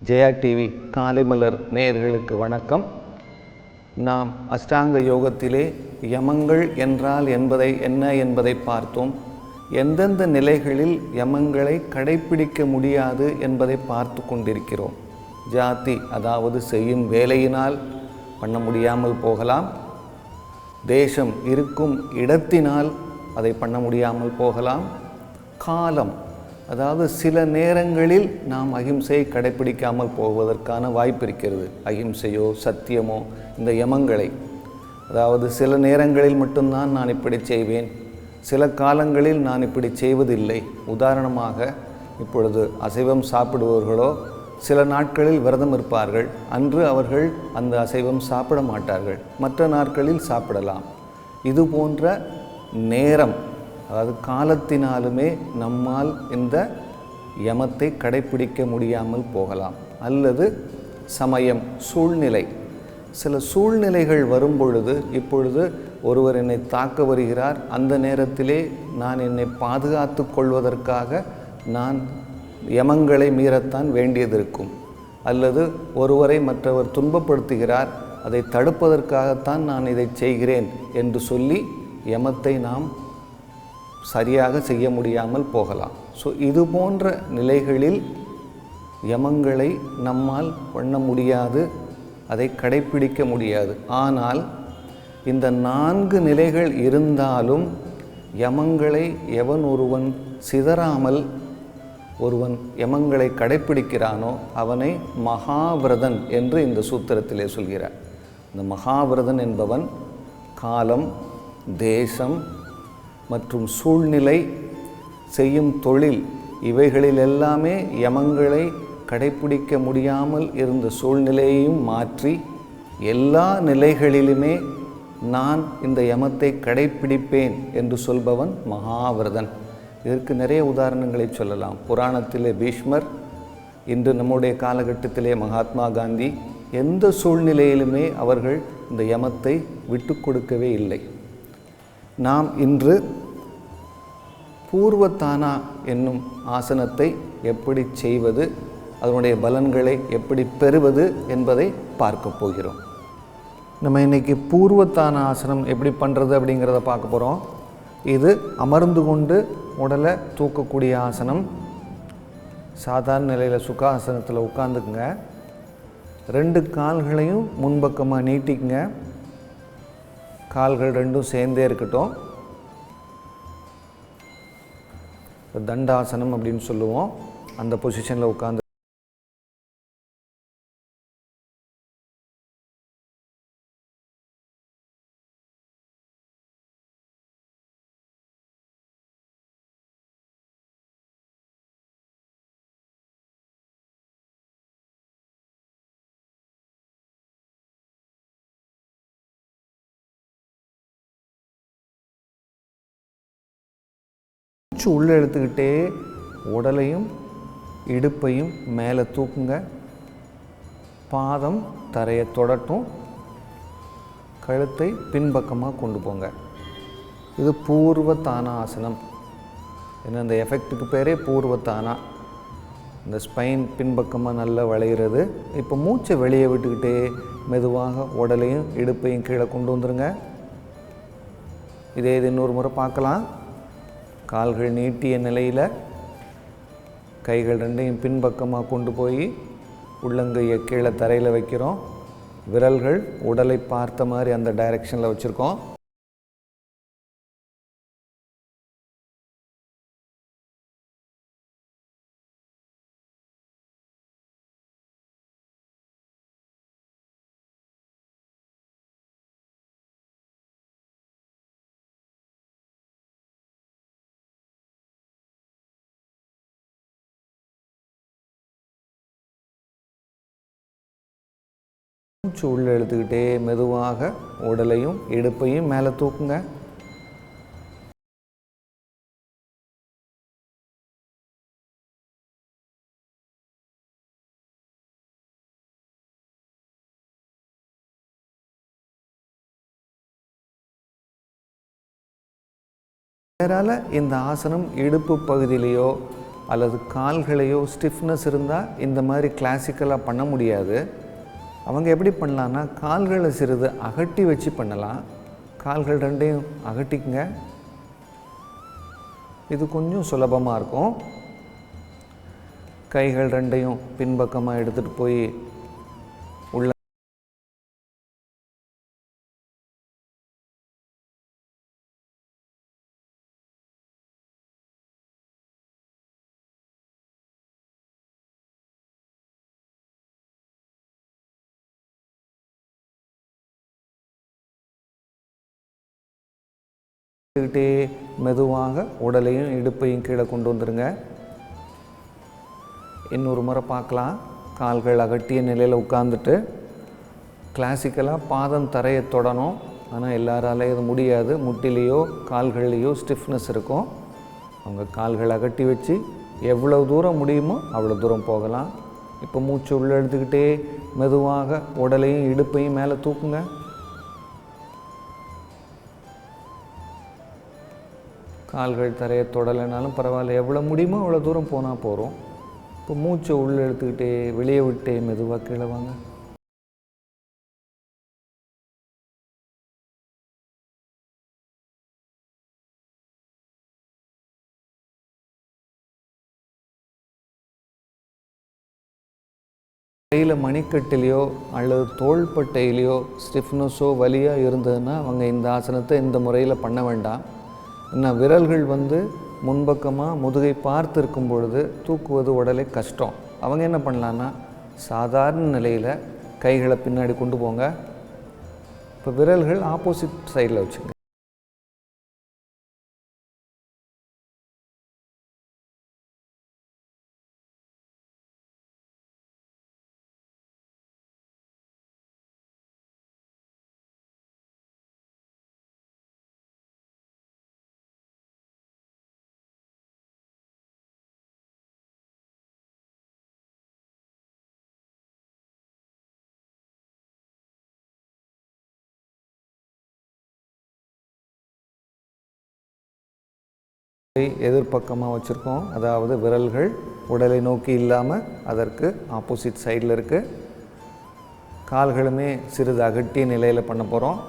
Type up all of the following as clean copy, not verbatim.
Jaya TV காலைமலர் நேயர்களுக்கு வணக்கம். நாம் அஷ்டாங்க யோகத்திலே யமங்கள் என்றால் என்ன என்பதை பார்த்தோம். எந்தெந்த நிலைகளில் யமங்களை கடைப்பிடிக்க முடியாது என்பதை பார்த்து கொண்டிருக்கிறோம். ஜாதி, அதாவது செய்யும் வேலையினால் பண்ண முடியாமல் போகலாம். தேசம், இருக்கும் இடத்தினால் அதை பண்ண முடியாமல் போகலாம். காலம், அதாவது சில நேரங்களில் நாம் அகிம்சையை கடைப்பிடிக்காமல் போவதற்கான வாய்ப்பு இருக்கிறது. அகிம்சையோ சத்தியமோ இந்த யமங்களை, அதாவது சில நேரங்களில் மட்டும்தான் நான் இப்படி செய்வேன், சில காலங்களில் நான் இப்படி செய்வதில்லை. உதாரணமாக, இப்பொழுது அசைவம் சாப்பிடுபவர்களோ சில நாட்களில் விரதம் இருப்பார்கள். அன்று அவர்கள் அந்த அசைவம் சாப்பிட மாட்டார்கள், மற்ற நாட்களில் சாப்பிடலாம். இது போன்ற நேரம், அதாவது காலத்தினாலுமே நம்மால் இந்த யமத்தை கடைப்பிடிக்க முடியாமல் போகலாம். அல்லது சமயம், சூழ்நிலை, சில சூழ்நிலைகள் வரும் பொழுது, இப்பொழுது ஒருவர் என்னை தாக்க வருகிறார், அந்த நேரத்திலே நான் என்னை பாதுகாத்து கொள்வதற்காக நான் யமங்களை மீறத்தான் வேண்டியது இருக்கும். அல்லது ஒருவரை மற்றவர் துன்பப்படுத்துகிறார், அதை தடுப்பதற்காகத்தான் நான் இதை செய்கிறேன் என்று சொல்லி யமத்தை நாம் சரியாக செய்ய முடியாமல் போகலாம். ஸோ இது போன்ற நிலைகளில் யமங்களை நம்மால் பண்ண முடியாது, அதை கடைப்பிடிக்க முடியாது. ஆனால் இந்த 4 நிலைகள் இருந்தாலும் யமங்களை எவன் ஒருவன் சிதறாமல் ஒருவன் யமங்களை கடைப்பிடிக்கிறானோ அவனை மகாவிரதன் என்று இந்த சூத்திரத்திலே சொல்கிறார். இந்த மகாவிரதன் என்பவன் காலம், தேசம் மற்றும் சூழ்நிலை, செய்யும் தொழில், இவைகளில் எல்லாமே யமங்களை கடைப்பிடிக்க முடியாமல் இருந்த சூழ்நிலையையும் மாற்றி எல்லா நிலைகளிலுமே நான் இந்த யமத்தை கடைப்பிடிப்பேன் என்று சொல்பவன் மகாவிரதன். இதற்கு நிறைய உதாரணங்களை சொல்லலாம். புராணத்திலே பீஷ்மர், இன்று நம்முடைய காலகட்டத்திலே மகாத்மா காந்தி, எந்த சூழ்நிலையிலுமே அவர்கள் இந்த யமத்தை விட்டு கொடுக்கவே இல்லை. நாம் இன்று பூர்வத்தானா என்னும் ஆசனத்தை எப்படி செய்வது, அதனுடைய பலன்களை எப்படி பெறுவது என்பதை பார்க்க போகிறோம். நம்ம இன்றைக்கி பூர்வத்தான ஆசனம் எப்படி பண்ணுறது அப்படிங்கிறத பார்க்க போகிறோம். இது அமர்ந்து கொண்டு உடலை தூக்கக்கூடிய ஆசனம். சாதாரண நிலையில் சுகாசனத்தில் உட்காந்துக்குங்க. 2 கால்களையும் முன்பக்கமாக நீட்டிக்குங்க. கால்கள் 2ம் சேர்ந்தே இருக்கட்டும். தண்டாசனம் அப்படின்னு சொல்லுவோம். அந்த பொசிஷனில் உட்காந்து உள்ளே எடுத்துக்கிட்டே உடலையும் இடுப்பையும் மேலே தூக்குங்க. பாதம் தரையை தொடட்டும். கழுத்தை பின்பக்கமாக கொண்டு போங்க. இது பூர்வத்தானா ஆசனம். ஏன்னா இந்த எஃபெக்ட்டுக்கு பேரே பூர்வத்தானா. இந்த ஸ்பைன் பின்பக்கமாக நல்லா வளைகிறது. இப்போ மூச்சை வெளியே விட்டுக்கிட்டே மெதுவாக உடலையும் இடுப்பையும் கீழே கொண்டு வந்துடுங்க. இதே இது இன்னொரு முறை பார்க்கலாம். கால்கள் நீட்டிய நிலையில் கைகள் 2யும் பின்பக்கமாக கொண்டு போய் உள்ளங்கையை கீழே தரையில் வைக்கிறோம். விரல்கள் உடலை பார்த்த மாதிரி அந்த டைரெக்ஷனில் வச்சுருக்கோம். மூச்சு உள்ளே எடுத்துக்கிட்டே மெதுவாக உடலையும் இடுப்பையும் மேலே தூக்குங்க. வேறால இந்த ஆசனம் இடுப்பு பகுதியிலையோ அல்லது கால்களையோ ஸ்டிஃப்னஸ் இருந்தால் இந்த மாதிரி கிளாசிக்கலாக பண்ண முடியாது. அவங்க எப்படி பண்ணலான்னா கால்களை சிறிது அகட்டி வச்சு பண்ணலாம். கால்கள் ரெண்டையும் அகட்டிக்குங்க. இது கொஞ்சம் சுலபமாக இருக்கும். கைகள் ரெண்டையும் பின்பக்கமாக எடுத்துகிட்டு போய் உள்ள மெதுவாக உடலையும் இடுப்பையும் கீழே கொண்டு வந்துடுங்க. இன்னொரு முறை பார்க்கலாம். கால்கள் அகட்டிய நிலையில் உட்காந்துட்டு கிளாசிக்கலாக பாதம் தரையை தொடணும். ஆனால் எல்லாராலையும் அது முடியாது. முட்டிலேயோ கால்கள்லேயோ ஸ்டிஃப்னஸ் இருக்கும். அவங்க கால்கள் அகட்டி வச்சு எவ்வளோ தூரம் முடியுமோ அவ்வளோ தூரம் போகலாம். இப்போ மூச்சு உள்ளே எடுத்துக்கிட்டே மெதுவாக உடலையும் இடுப்பையும் மேலே தூக்குங்க. கால்கள் தரையை தொடலைனாலும் பரவாயில்ல, எவ்வளோ முடியுமோ அவ்வளோ தூரம் போனால் போகிறோம். இப்போ மூச்சை உள்ளே எடுத்துக்கிட்டே வெளியே விட்டே மெதுவாக கீழே வாங்க. கையில் மணிக்கட்டிலையோ அல்லது தோள்பட்டையிலையோ ஸ்டிஃப்னஸோ வலியாக இருந்ததுன்னா அவங்க இந்த ஆசனத்தை இந்த முறையில் பண்ண வேண்டாம். இன்னும் விரல்கள் முன்பக்கமாக முதுகை பார்த்து இருக்கும் பொழுது தூக்குவது உடலை கஷ்டம். அவங்க என்ன பண்ணலான்னா சாதாரண நிலையில் கைகளை பின்னாடி கொண்டு போங்க. இப்போ விரல்கள் ஆப்போசிட் சைடில் வச்சுங்க. எதிர்பக்கமாக வச்சுருக்கோம். அதாவது விரல்கள் உடலை நோக்கி இல்லாமல் அதற்கு ஆப்போசிட் சைடில் இருக்குது. கால்களுமே சிறிது அகட்டிய நிலையில் பண்ண போகிறோம்.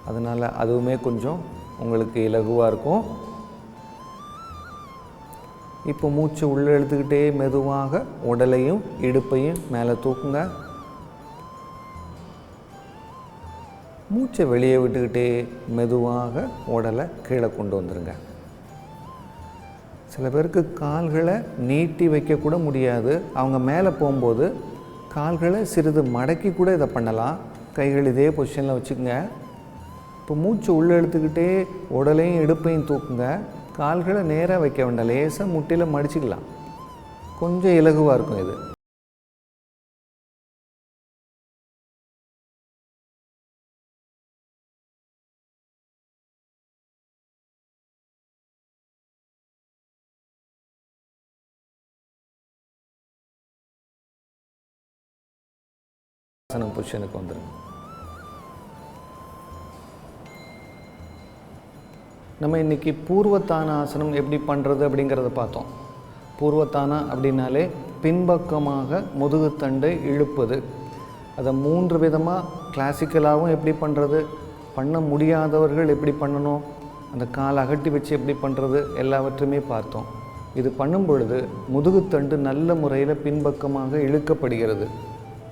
அதனால் அதுவுமே கொஞ்சம் உங்களுக்கு இலகுவாக இருக்கும். இப்போ மூச்சு உள்ளே எடுத்துக்கிட்டே மெதுவாக உடலையும் இடுப்பையும் மேலே தூக்குங்க. மூச்சை வெளியே விட்டுக்கிட்டே மெதுவாக உடலை கீழே கொண்டு வந்துடுங்க. சில பேருக்கு கால்களை நீட்டி வைக்கக்கூட முடியாது. அவங்க மேலே போகும்போது கால்களை சிறிது மடக்கி கூட இதை பண்ணலாம். கைகள் இதே பொசிஷனில் வச்சுக்கோங்க. இப்போ மூச்சு உள்ளே எடுத்துக்கிட்டே உடலையும் இடுப்பையும் தூக்குங்க. கால்களை நேராக வைக்க வேண்டாம், லேசாக முட்டியில் மடிச்சிக்கலாம். கொஞ்சம் இலகுவாக இருக்கும் இது. ஆசனம் பொசிஷனுக்கு வந்துடுங்க. நம்ம இன்றைக்கி பூர்வத்தான ஆசனம் எப்படி பண்ணுறது அப்படிங்கிறத பார்த்தோம். பூர்வத்தானா அப்படின்னாலே பின்பக்கமாக முதுகுத்தண்டை இழுப்பது. அதை 3 விதமாக கிளாசிக்கலாகவும் எப்படி பண்ணுறது, பண்ண முடியாதவர்கள் எப்படி பண்ணணும், அந்த கால் அகட்டி வச்சு எப்படி பண்ணுறது, எல்லாவற்றையுமே பார்த்தோம். இது பண்ணும் பொழுது முதுகுத்தண்டு நல்ல முறையில் பின்பக்கமாக இழுக்கப்படுகிறது.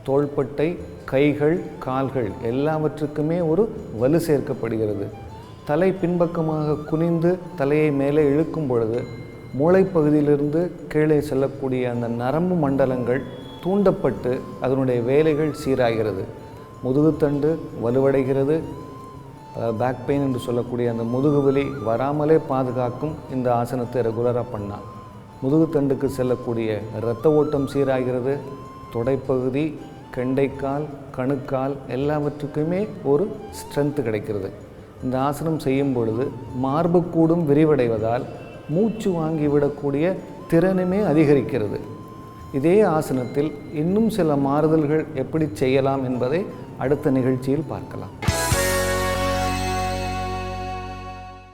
தோள்பட்டை, கைகள், கால்கள் எல்லாவற்றுக்குமே ஒரு வலு சேர்க்கப்படுகிறது. தலை பின்பக்கமாக குனிந்து தலையை மேலே இழுக்கும் பொழுது மூளைப்பகுதியிலிருந்து கீழே செல்லக்கூடிய அந்த நரம்பு மண்டலங்கள் தூண்டப்பட்டு அதனுடைய வேலைகள் சீராகிறது. முதுகுத்தண்டு வலுவடைகிறது. பேக் பெயின் என்று சொல்லக்கூடிய அந்த முதுகு வலி வராமலே பாதுகாக்கும் இந்த ஆசனத்தை ரெகுலராக பண்ணால். முதுகுத்தண்டுக்கு செல்லக்கூடிய இரத்த ஓட்டம் சீராகிறது. தொடைப்பகுதி, கெண்டைக்கால், கணுக்கால் எல்லாவற்றுக்குமே ஒரு ஸ்ட்ரென்த்து கிடைக்கிறது. இந்த ஆசனம் செய்யும் பொழுது மார்புக்கூடும் விரிவடைவதால் மூச்சு வாங்கிவிடக்கூடிய திறனுமே அதிகரிக்கிறது. இதே ஆசனத்தில் இன்னும் சில மாறுதல்கள் எப்படி செய்யலாம் என்பதை அடுத்த நிகழ்ச்சியில் பார்க்கலாம்.